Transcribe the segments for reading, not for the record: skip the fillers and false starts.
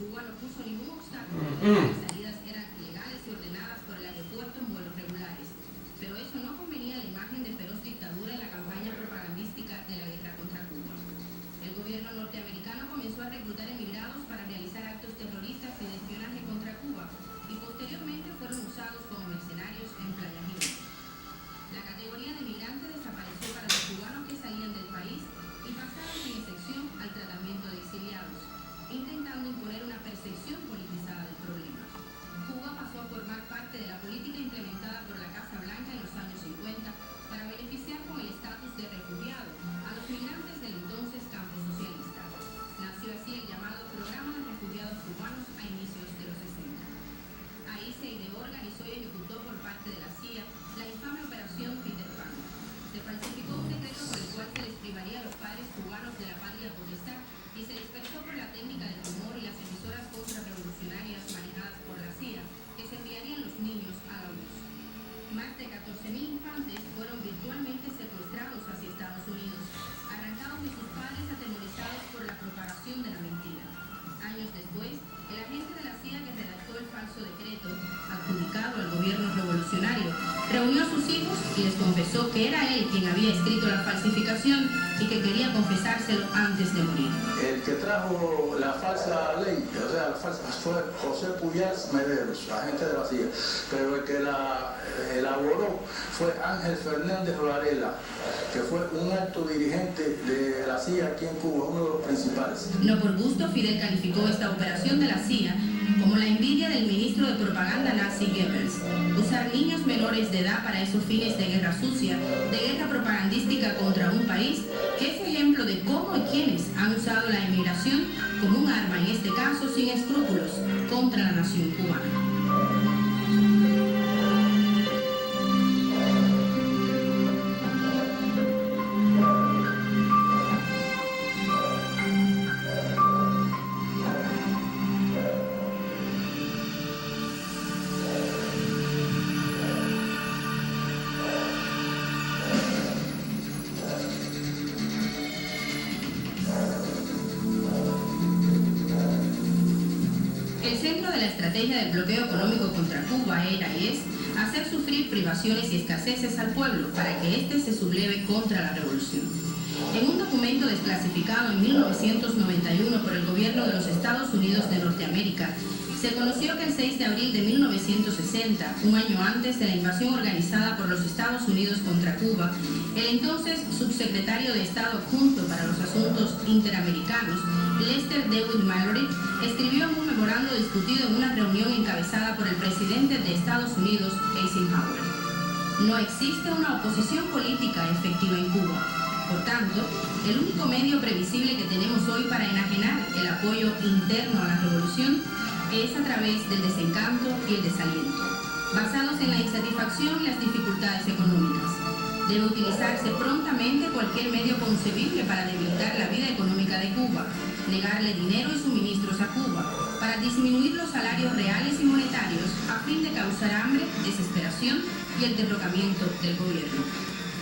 Cuba no puso ningún obstáculo. Las salidas eran legales y ordenadas por el aeropuerto en vuelos regulares. Pero eso no convenía a la imagen de feroz dictadura en la campaña propagandística de la guerra contra Cuba. El gobierno norteamericano comenzó a reclutar emigrados para realizar actos terroristas y de espionaje contra Cuba y posteriormente fueron usados como mercenarios en Playa Girón. La categoría de migrante desapareció para los cubanos que salían del país y pasaron sin excepción al tratamiento de exiliados, intentando imponer una percepción politizada del problema. Cuba pasó a formar parte de la política implementada por la Casa Blanca en los años 50 para beneficiar con el estatus de refugiado a los migrantes del entonces campo socialista. Nació así el llamado Programa de Refugiados Cubanos a inicios de los 60. Ahí se ideó, organizó y ejecutó por parte de la CIA la infame Operación Peter Pan. Se falsificó un decreto por el cual se les privaría a los padres cubanos de la patria potestad y se dispersó por la técnica del rumor y las emisoras contrarrevolucionarias manejadas por la CIA que se enviarían los niños a la luz. Más de 14.000 infantes fueron virtualmente secuestrados hacia Estados Unidos, arrancados de sus padres atemorizados por la propagación de la mentira. Años después, el agente de la CIA que redactó el falso decreto, adjudicado al gobierno revolucionario, reunió a sus hijos y les confesó que era él quien había escrito la falsificación y que quería confesárselo antes de morir. El que trajo la falsa ley, o sea, la falsa, fue José Puyals Mederos, agente de la CIA, pero el que la elaboró fue Ángel Fernández Varela, que fue un alto dirigente de la CIA aquí en Cuba, uno de los principales. No por gusto, Fidel calificó esta operación de la CIA como la envidia del ministro de propaganda nazi Goebbels. Usar niños menores de edad para esos fines de guerra sucia, de guerra propagandística contra un país, que es ejemplo de cómo y quiénes han usado la emigración como un arma, en este caso sin escrúpulos, contra la nación cubana. El centro de la estrategia del bloqueo económico contra Cuba era y es hacer sufrir privaciones y escaseces al pueblo para que éste se subleve contra la revolución. En un documento desclasificado en 1991 por el gobierno de los Estados Unidos de Norteamérica, se conoció que el 6 de abril de 1960, un año antes de la invasión organizada por los Estados Unidos contra Cuba, el entonces subsecretario de Estado adjunto para los asuntos interamericanos, Lester DeWitt Mallory, escribió en un memorando discutido en una reunión encabezada por el presidente de Estados Unidos, Eisenhower: no existe una oposición política efectiva en Cuba. Por tanto, el único medio previsible que tenemos hoy para enajenar el apoyo interno a la revolución es a través del desencanto y el desaliento, basados en la insatisfacción y las dificultades económicas. Debe utilizarse prontamente cualquier medio concebible para debilitar la vida económica de Cuba, negarle dinero y suministros a Cuba, para disminuir los salarios reales y monetarios a fin de causar hambre, desesperación y el derrocamiento del gobierno.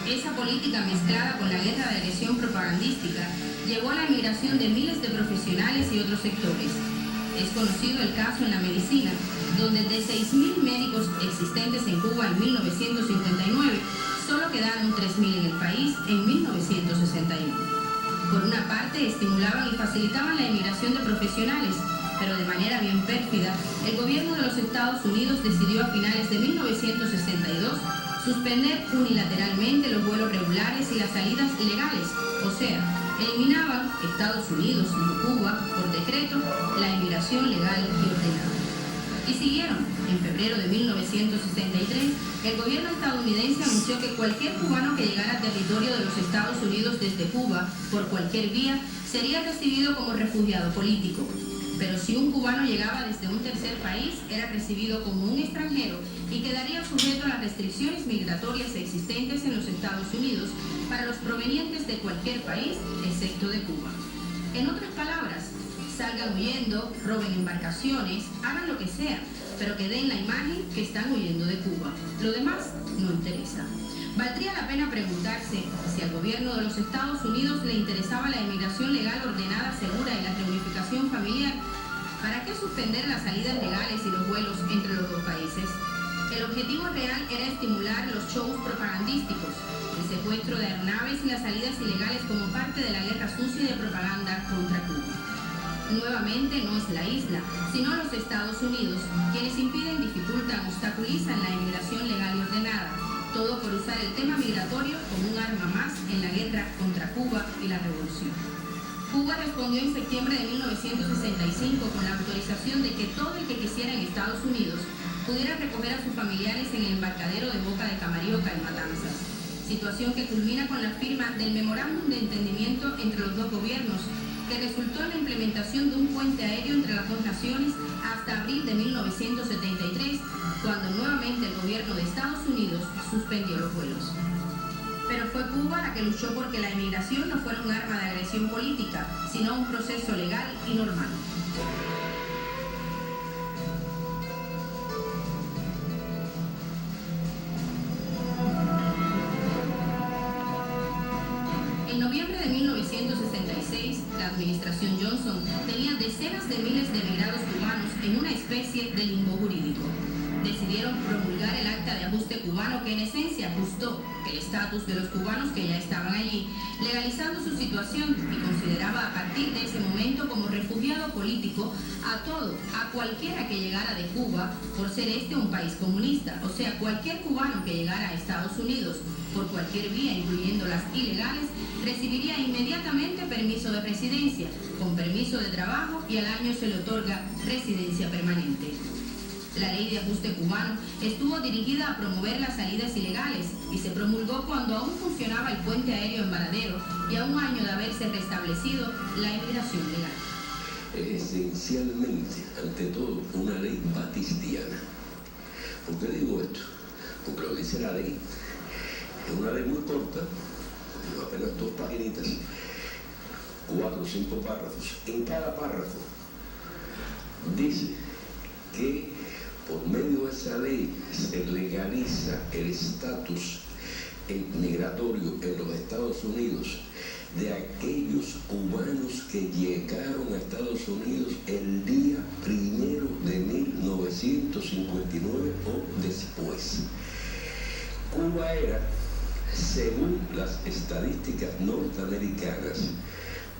Esa política mezclada con la guerra de agresión propagandística llevó a la emigración de miles de profesionales y otros sectores. Es conocido el caso en la medicina, donde de 6.000 médicos existentes en Cuba en 1959, solo quedaron 3.000 en el país en 1961. Por una parte, estimulaban y facilitaban la emigración de profesionales, pero de manera bien pérfida, el gobierno de los Estados Unidos decidió a finales de 1962 suspender unilateralmente los vuelos regulares y las salidas ilegales, o sea, eliminaban Estados Unidos y Cuba, por decreto, la emigración legal y ordenada. Y siguieron. En febrero de 1963, el gobierno estadounidense anunció que cualquier cubano que llegara a territorio de los Estados Unidos desde Cuba, por cualquier vía, sería recibido como refugiado político. Pero si un cubano llegaba desde un tercer país, era recibido como un extranjero y quedaría sujeto a las restricciones migratorias existentes en los Estados Unidos para los provenientes de cualquier país, excepto de Cuba. En otras palabras, salgan huyendo, roben embarcaciones, hagan lo que sea, pero que den la imagen que están huyendo de Cuba. Lo demás no interesa. Valdría la pena preguntarse si al gobierno de los Estados Unidos le interesaba la emigración legal ordenada, segura y la reunificación familiar, ¿Para qué suspender las salidas legales y los vuelos entre los dos países? El objetivo real era estimular los shows propagandísticos, el secuestro de aeronaves y las salidas ilegales como parte de la guerra sucia de propaganda contra Cuba. Nuevamente no es la isla, sino los Estados Unidos, quienes impiden, dificultan, obstaculizan la inmigración legal y ordenada, todo por usar el tema migratorio como un arma más en la guerra contra Cuba y la revolución. Cuba respondió en septiembre de 1965 con la autorización de que todo el que quisiera en Estados Unidos pudiera recoger a sus familiares en el embarcadero de Boca de Camarioca en Matanzas, situación que culmina con la firma del memorándum de entendimiento entre los dos gobiernos, que resultó en la implementación de un puente aéreo entre las dos naciones hasta abril de 1973, cuando nuevamente el gobierno de Estados Unidos suspendió los vuelos. Pero fue Cuba la que luchó porque la emigración no fuera un arma de agresión política, sino un proceso legal y normal. En noviembre de 1966, la administración Johnson tenía decenas de miles de emigrados cubanos en una especie de limbo jurídico. Decidieron promulgar el acta de ajuste cubano, que en esencia ajustó el estatus de los cubanos que ya estaban allí, legalizando su situación, y consideraba a partir de ese momento como refugiado político a cualquiera que llegara de Cuba por ser este un país comunista, o sea, cualquier cubano que llegara a Estados Unidos por cualquier vía, incluyendo las ilegales, recibiría inmediatamente permiso de residencia, con permiso de trabajo, y al año se le otorga residencia permanente. La ley de ajuste cubano estuvo dirigida a promover las salidas ilegales y se promulgó cuando aún funcionaba el puente aéreo en Varadero y a un año de haberse restablecido la inmigración legal. Esencialmente, ante todo, una ley batistiana. ¿Por qué digo esto? Porque lo dice la ley. Es una ley muy corta, apenas 2 paginitas, 4 o 5 párrafos. En cada párrafo dice que por medio de esa ley se legaliza el estatus migratorio en los Estados Unidos de aquellos cubanos que llegaron a Estados Unidos el día 1 de 1959 o después. Cuba era, según las estadísticas norteamericanas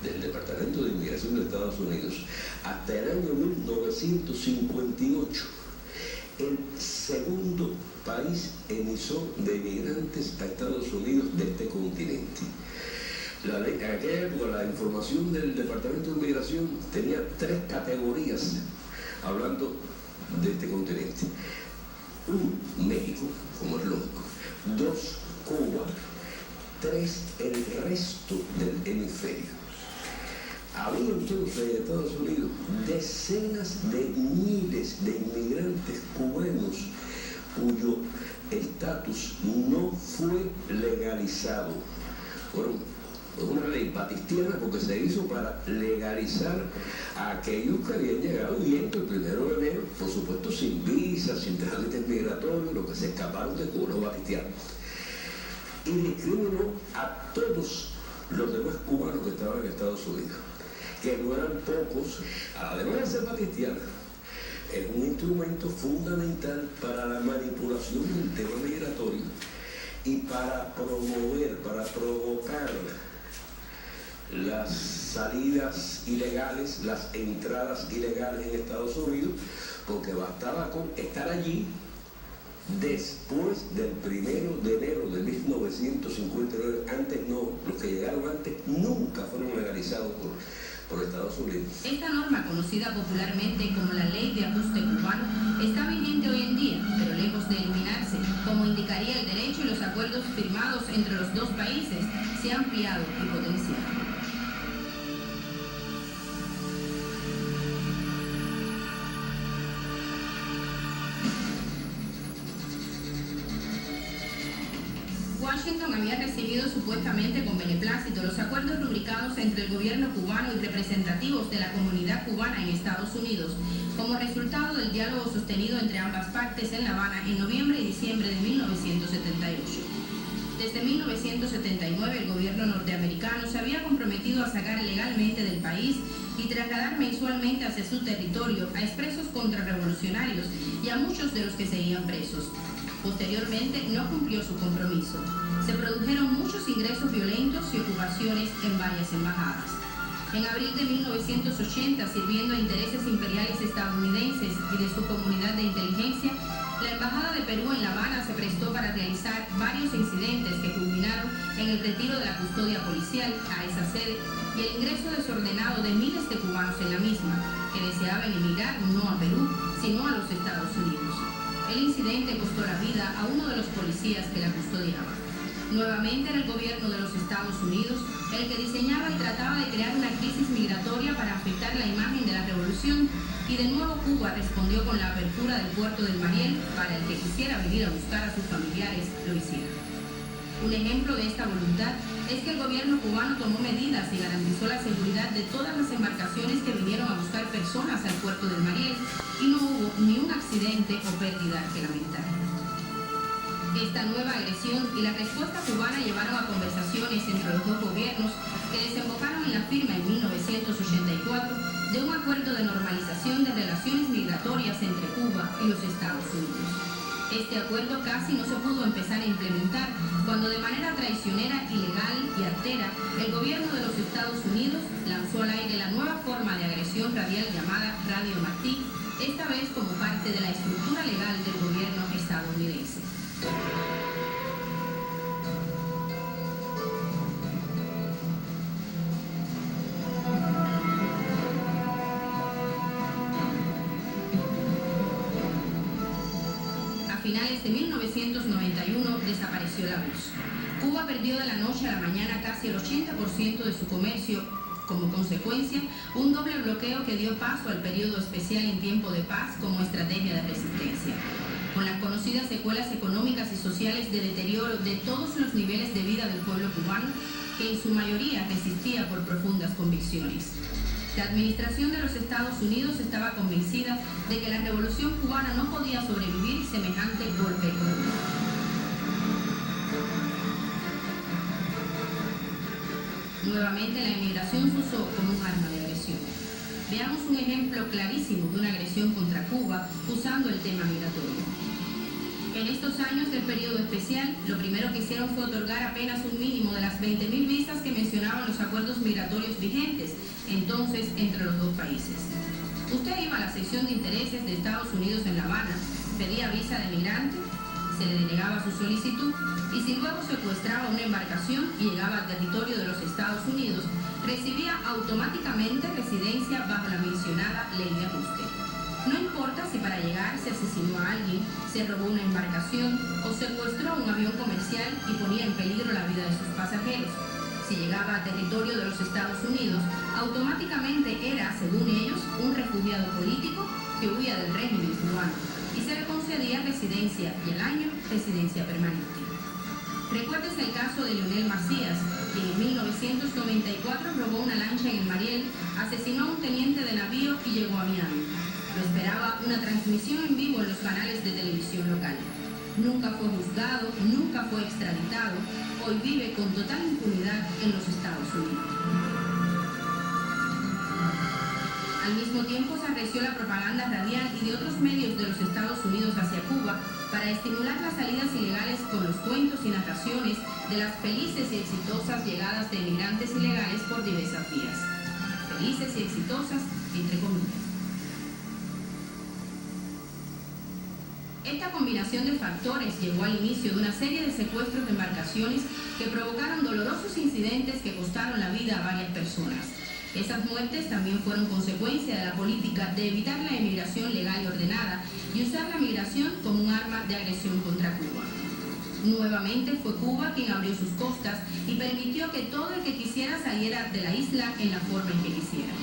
del Departamento de Inmigración de Estados Unidos, hasta el año 1958, el segundo país emisor de migrantes a Estados Unidos de este continente. En aquella época la información del Departamento de Inmigración tenía 3 categorías hablando de este continente. 1, México, como es lógico. 2, Cuba. 3, el resto del hemisferio. Había entonces en Estados Unidos decenas de miles de inmigrantes cubanos cuyo estatus no fue legalizado. Fueron una ley batistiana porque se hizo para legalizar a aquellos que habían llegado huyendo el 1 de enero, por supuesto sin visa, sin trámites migratorios, los que se escaparon de Cuba, los batistianos. Y discriminó a todos los demás cubanos que estaban en Estados Unidos, que no eran pocos. Además de ser batistiana, es un instrumento fundamental para la manipulación del tema migratorio y para promover, para provocar las salidas ilegales, las entradas ilegales en Estados Unidos, porque bastaba con estar allí después del 1 de enero de 1959. Antes no, los que llegaron antes nunca fueron legalizados por Estados Unidos. Esta norma, conocida popularmente como la Ley de Ajuste Cubano, está vigente hoy en día, pero lejos de eliminarse, como indicaría el derecho y los acuerdos firmados entre los dos países, se ha ampliado y potenciado. Washington había recibido supuestamente con beneplácito los acuerdos rubricados entre el gobierno cubano y representativos de la comunidad cubana en Estados Unidos, como resultado del diálogo sostenido entre ambas partes en La Habana en noviembre y diciembre de 1978. Desde 1979 el gobierno norteamericano se había comprometido a sacar legalmente del país y trasladar mensualmente hacia su territorio a expresos contrarrevolucionarios y a muchos de los que seguían presos. Posteriormente no cumplió su compromiso. Se produjeron muchos ingresos violentos y ocupaciones en varias embajadas. En abril de 1980, sirviendo a intereses imperiales estadounidenses y de su comunidad de inteligencia, la Embajada de Perú en La Habana se prestó para realizar varios incidentes que culminaron en el retiro de la custodia policial a esa sede y el ingreso desordenado de miles de cubanos en la misma, que deseaban emigrar no a Perú, sino a los Estados Unidos. El incidente costó la vida a uno de los policías que la custodiaba. Nuevamente era el gobierno de los Estados Unidos el que diseñaba y trataba de crear una crisis migratoria para afectar la imagen de la revolución, y de nuevo Cuba respondió con la apertura del puerto del Mariel para el que quisiera venir a buscar a sus familiares lo hiciera. Un ejemplo de esta voluntad es que el gobierno cubano tomó medidas y garantizó la seguridad de todas las embarcaciones que vinieron a buscar personas al puerto del Mariel, y no hubo ni un accidente o pérdida que lamentar. Esta nueva agresión y la respuesta cubana llevaron a conversaciones entre los dos gobiernos que desembocaron en la firma en 1984 de un acuerdo de normalización de relaciones migratorias entre Cuba y los Estados Unidos. Este acuerdo casi no se pudo empezar a implementar cuando de manera traicionera, ilegal y artera el gobierno de los Estados Unidos lanzó al aire la nueva forma de agresión radial llamada Radio Martí, esta vez como parte de la estructura legal del gobierno estadounidense. A finales de 1991 desapareció la luz. Cuba perdió de la noche a la mañana casi el 80% de su comercio. Como consecuencia, un doble bloqueo que dio paso al periodo especial en tiempo de paz como estrategia de resistencia, con las conocidas secuelas económicas y sociales de deterioro de todos los niveles de vida del pueblo cubano, que en su mayoría resistía por profundas convicciones. La administración de los Estados Unidos estaba convencida de que la revolución cubana no podía sobrevivir semejante golpe económico. Nuevamente la emigración se usó como un arma de agresión. Veamos un ejemplo clarísimo de una agresión contra Cuba usando el tema migratorio. En estos años del periodo especial, lo primero que hicieron fue otorgar apenas un mínimo de las 20.000 visas que mencionaban los acuerdos migratorios vigentes, entonces entre los dos países. Usted iba a la sección de intereses de Estados Unidos en La Habana, pedía visa de migrante, se le denegaba su solicitud, y si luego secuestraba una embarcación y llegaba al territorio de los Estados Unidos, recibía automáticamente residencia bajo la mencionada ley de ajuste. No importa si para llegar se asesinó a alguien, se robó una embarcación o secuestró un avión comercial y ponía en peligro la vida de sus pasajeros. Si llegaba a territorio de los Estados Unidos, automáticamente era, según ellos, un refugiado político que huía del régimen cubano y se le concedía residencia y al año residencia permanente. Recuérdese el caso de Leonel Macías, quien en 1994 robó una lancha en el Mariel, asesinó a un teniente de navío y llegó a Miami. Lo esperaba una transmisión en vivo en los canales de televisión local. Nunca fue juzgado, nunca fue extraditado, hoy vive con total impunidad en los Estados Unidos. Al mismo tiempo se arreció la propaganda radial y de otros medios de los Estados Unidos hacia Cuba para estimular las salidas ilegales con los cuentos y narraciones de las felices y exitosas llegadas de inmigrantes ilegales por diversas vías. Felices y exitosas, entre comillas. Esta combinación de factores llevó al inicio de una serie de secuestros de embarcaciones que provocaron dolorosos incidentes que costaron la vida a varias personas. Esas muertes también fueron consecuencia de la política de evitar la emigración legal y ordenada y usar la migración como un arma de agresión contra Cuba. Nuevamente fue Cuba quien abrió sus costas y permitió que todo el que quisiera saliera de la isla en la forma en que quisiera.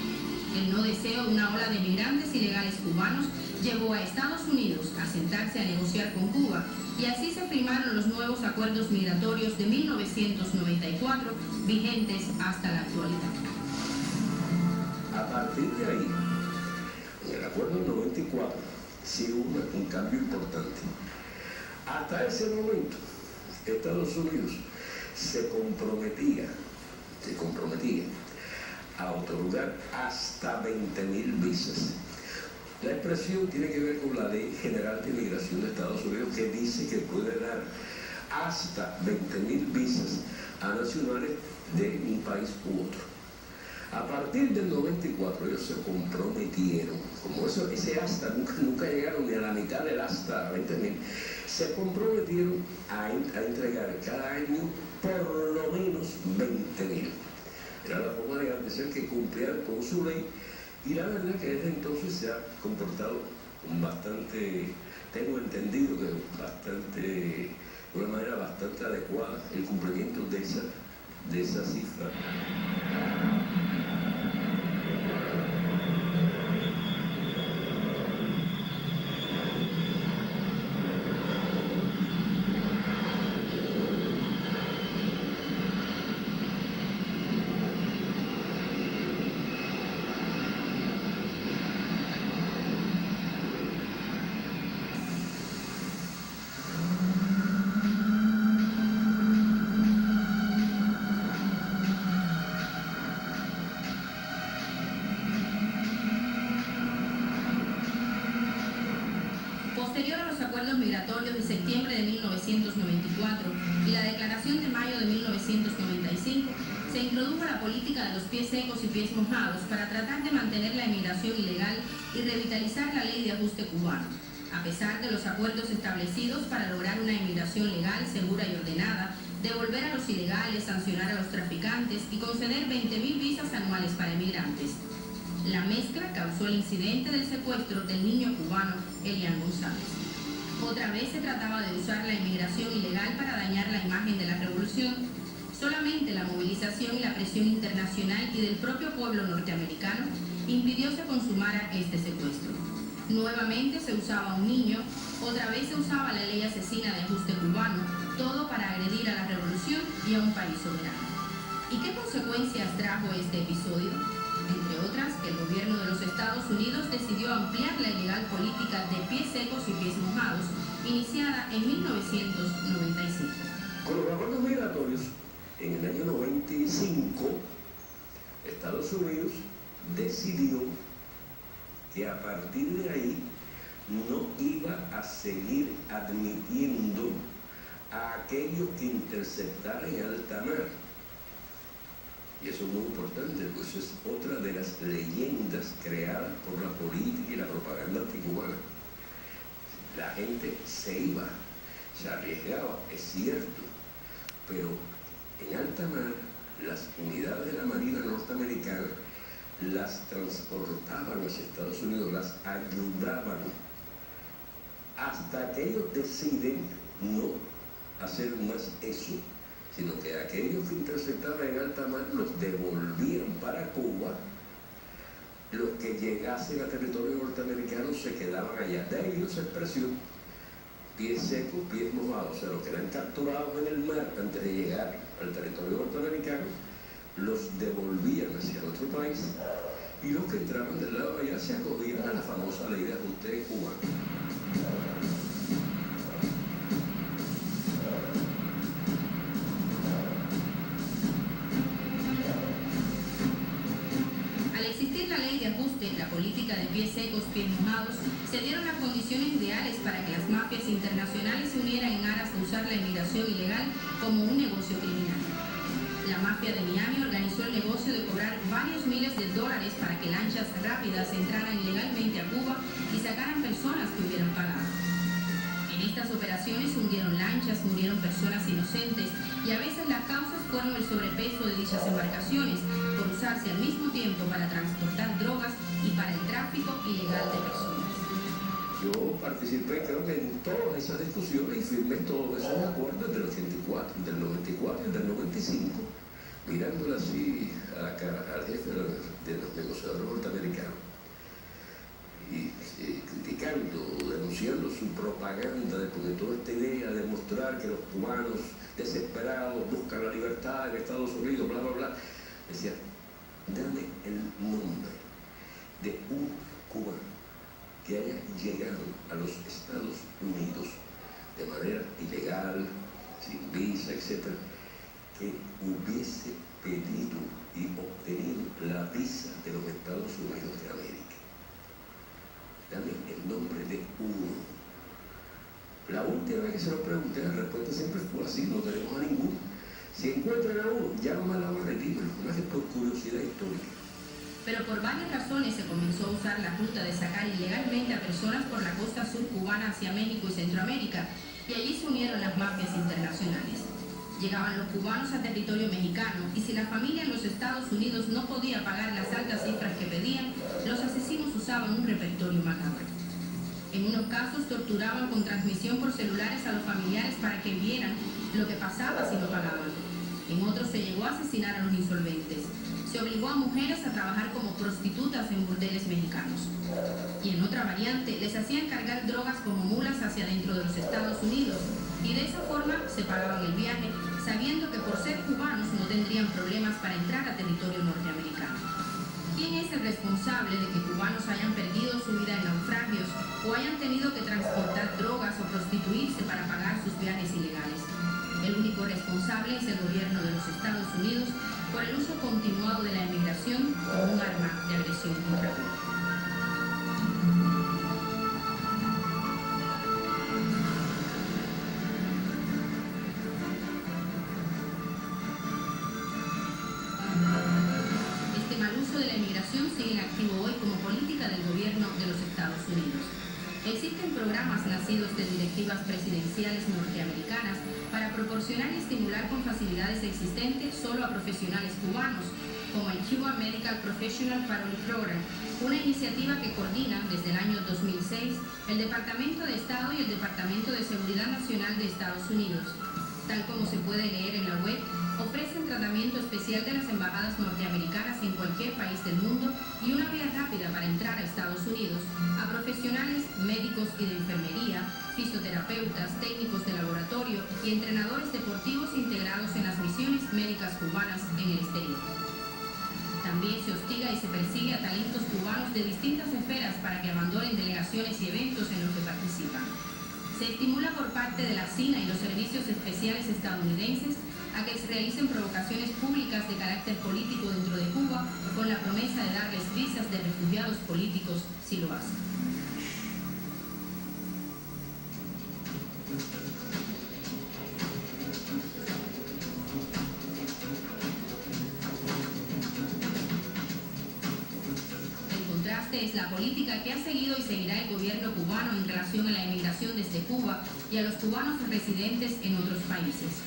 El no deseo de una ola de migrantes ilegales cubanos llevó a Estados Unidos a sentarse a negociar con Cuba y así se firmaron los nuevos acuerdos migratorios de 1994, vigentes hasta la actualidad. A partir de ahí, en el acuerdo del 94, sí hubo un cambio importante. Hasta ese momento, Estados Unidos se comprometía a otorgar hasta 20.000 visas. La expresión tiene que ver con la Ley General de Inmigración de Estados Unidos, que dice que puede dar hasta 20.000 visas a nacionales de un país u otro. A partir del 94 ellos se comprometieron, como ese hasta nunca llegaron ni a la mitad del hasta 20.000, se comprometieron a entregar cada año por lo menos 20.000. Era la forma de garantizar que cumplieran con su ley, y la verdad que desde entonces se ha comportado con bastante, tengo entendido que de una manera bastante adecuada el cumplimiento de esa cifra. Posterior a los acuerdos migratorios de septiembre de 1994 y la declaración de mayo de 1995, se introdujo la política de los pies secos y pies mojados para tratar de mantener la inmigración ilegal y revitalizar la ley de ajuste cubano. A pesar de los acuerdos establecidos para lograr una inmigración legal, segura y ordenada, devolver a los ilegales, sancionar a los traficantes y conceder 20.000 visas anuales para inmigrantes. La mezcla causó el incidente del secuestro del niño cubano Elian González. Otra vez se trataba de usar la inmigración ilegal para dañar la imagen de la revolución. Solamente la movilización y la presión internacional y del propio pueblo norteamericano impidió se consumara este secuestro. Nuevamente se usaba a un niño, otra vez se usaba la ley asesina de ajuste cubano, todo para agredir a la revolución y a un país soberano. ¿Y qué consecuencias trajo este episodio? Entre otras, que el gobierno de los Estados Unidos decidió ampliar la ilegal política de pies secos y pies mojados, iniciada en 1995. Con los acuerdos migratorios, en el año 95, Estados Unidos decidió que a partir de ahí no iba a seguir admitiendo a aquellos que interceptaran en alta mar. Y eso es muy importante, pues eso es otra de las leyendas creadas por la política y la propaganda anticubana. La gente se iba, se arriesgaba, es cierto, pero en alta mar las unidades de la Marina norteamericana las transportaban hacia Estados Unidos, las ayudaban, hasta que ellos deciden no hacer más eso, sino que aquellos que interceptaban en alta mar los devolvían para Cuba. Los que llegasen a territorio norteamericano se quedaban allá. De ahí esa expresión, pies secos, pies mojados. O sea, los que eran capturados en el mar antes de llegar al territorio norteamericano, los devolvían hacia otro país, y los que entraban del lado de allá se acogían a la famosa ley de ajuste cubano. La política de pies secos, pies mojados, se dieron las condiciones ideales para que las mafias internacionales se unieran en aras de usar la inmigración ilegal como un negocio criminal. La mafia de Miami organizó el negocio de cobrar varios miles de dólares para que lanchas rápidas entraran ilegalmente a Cuba y sacaran personas que hubieran pagado. En estas operaciones hundieron lanchas, murieron personas inocentes y a veces las causas fueron el sobrepeso de dichas embarcaciones por usarse al mismo tiempo para transportar drogas y para el tráfico ilegal de personas. Yo participé, creo que en todas esas discusiones, y firmé todos esos acuerdos del 84, del 94 y del 95, mirándole así a la cara al jefe de los negociadores norteamericanos y criticando, denunciando su propaganda de toda esta idea de mostrar que los cubanos desesperados buscan la libertad en Estados Unidos, bla, bla, bla. Decía, dame el nombre de un cubano que haya llegado a los Estados Unidos de manera ilegal, sin visa, etc., que hubiese pedido y obtenido la visa de los Estados Unidos de América. Dame el nombre de uno. La última vez que se lo pregunté, la respuesta siempre fue así: no tenemos a ninguno. Si encuentran a uno, llaman a la barretina, más que por curiosidad histórica. Pero por varias razones se comenzó a usar la ruta de sacar ilegalmente a personas por la costa sur cubana hacia México y Centroamérica, y allí se unieron las mafias internacionales. Llegaban los cubanos a territorio mexicano, y si la familia en los Estados Unidos no podía pagar las altas cifras que pedían, los asesinos usaban un repertorio macabro. En unos casos torturaban con transmisión por celulares a los familiares para que vieran lo que pasaba si no pagaban. En otros se llegó a asesinar a los insolventes. Se obligó a mujeres a trabajar como prostitutas en burdeles mexicanos. Y en otra variante, les hacían cargar drogas como mulas hacia dentro de los Estados Unidos, y de esa forma se pagaban el viaje, sabiendo que por ser cubanos no tendrían problemas para entrar a territorio norteamericano. ¿Quién es el responsable de que cubanos hayan perdido su vida en naufragios o hayan tenido que transportar drogas o prostituirse para pagar sus viajes ilegales? El único responsable es el gobierno de los Estados Unidos por el uso continuado de la emigración como un arma de agresión contra Cuba. Este mal uso de la emigración sigue en activo hoy como política del gobierno de los Estados Unidos. Existen programas nacidos de directivas presidenciales norteamericanas para proporcionar y estimular con facilidades existentes solo a profesionales cubanos, como el Cuban Medical Professional Parole Program, una iniciativa que coordina desde el año 2006 el Departamento de Estado y el Departamento de Seguridad Nacional de Estados Unidos. Tal como se puede leer en la web, ofrecen tratamiento especial de las embajadas norteamericanas en cualquier país del mundo y una vía rápida para entrar a Estados Unidos a profesionales médicos y de enfermería, fisioterapeutas, técnicos de laboratorio y entrenadores deportivos integrados en las misiones médicas cubanas en el exterior. También se hostiga y se persigue a talentos cubanos de distintas esferas para que abandonen delegaciones y eventos en los que participan. Se estimula por parte de la CINA y los servicios especiales estadounidenses a que se realicen provocaciones públicas de carácter político dentro de Cuba con la promesa de darles visas de refugiados políticos si lo hacen. Es la política que ha seguido y seguirá el gobierno cubano en relación a la emigración desde Cuba y a los cubanos residentes en otros países.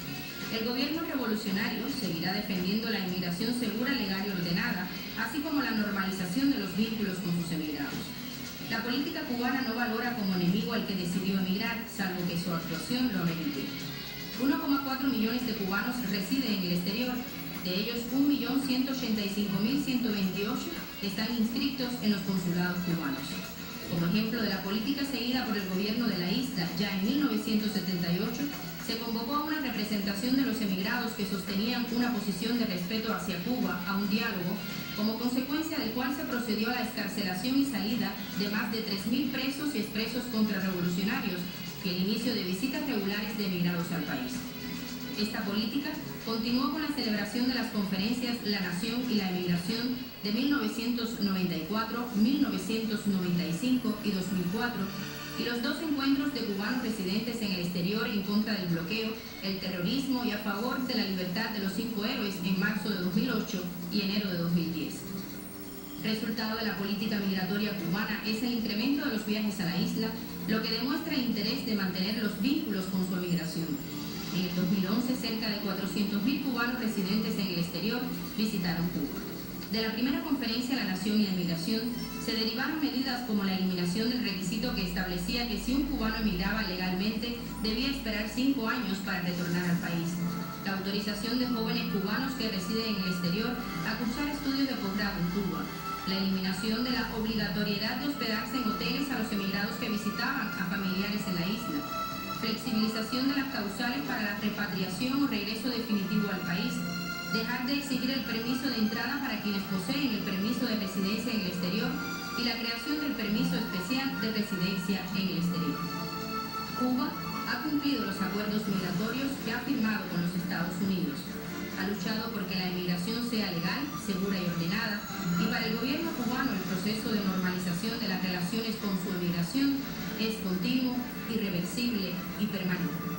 El gobierno revolucionario seguirá defendiendo la inmigración segura, legal y ordenada, así como la normalización de los vínculos con sus emigrados. La política cubana no valora como enemigo al que decidió emigrar, salvo que su actuación lo amerite. 1,4 millones de cubanos residen en el exterior, de ellos 1.185.128 están inscritos en los consulados cubanos. Como ejemplo de la política seguida por el gobierno de la isla ya en 1978, se convocó a una representación de los emigrados que sostenían una posición de respeto hacia Cuba a un diálogo, como consecuencia del cual se procedió a la excarcelación y salida de más de 3.000 presos y expresos contrarrevolucionarios y el inicio de visitas regulares de emigrados al país. Esta política continuó con la celebración de las conferencias La Nación y la Emigración de 1994, 1995 y 2004, y los dos encuentros de cubanos residentes en el exterior en contra del bloqueo, el terrorismo y a favor de la libertad de los 5 héroes en marzo de 2008 y enero de 2010. Resultado de la política migratoria cubana es el incremento de los viajes a la isla, lo que demuestra el interés de mantener los vínculos con su emigración. En el 2011, cerca de 400.000 cubanos residentes en el exterior visitaron Cuba. De la primera conferencia La Nación y la Migración, se derivaron medidas como la eliminación del requisito que establecía que si un cubano emigraba legalmente, debía esperar 5 años para retornar al país. La autorización de jóvenes cubanos que residen en el exterior a cursar estudios de posgrado en Cuba. La eliminación de la obligatoriedad de hospedarse en hoteles a los emigrados que visitaban a familiares en la isla. Flexibilización de las causales para la repatriación o regreso definitivo al país, dejar de exigir el permiso de entrada para quienes poseen el permiso de residencia en el exterior y la creación del permiso especial de residencia en el exterior. Cuba ha cumplido los acuerdos migratorios que ha firmado con los Estados Unidos. Ha luchado porque la inmigración sea legal, segura y ordenada, y para el gobierno cubano el proceso de normalización de las relaciones con su emigración es continuo, irreversible y permanente.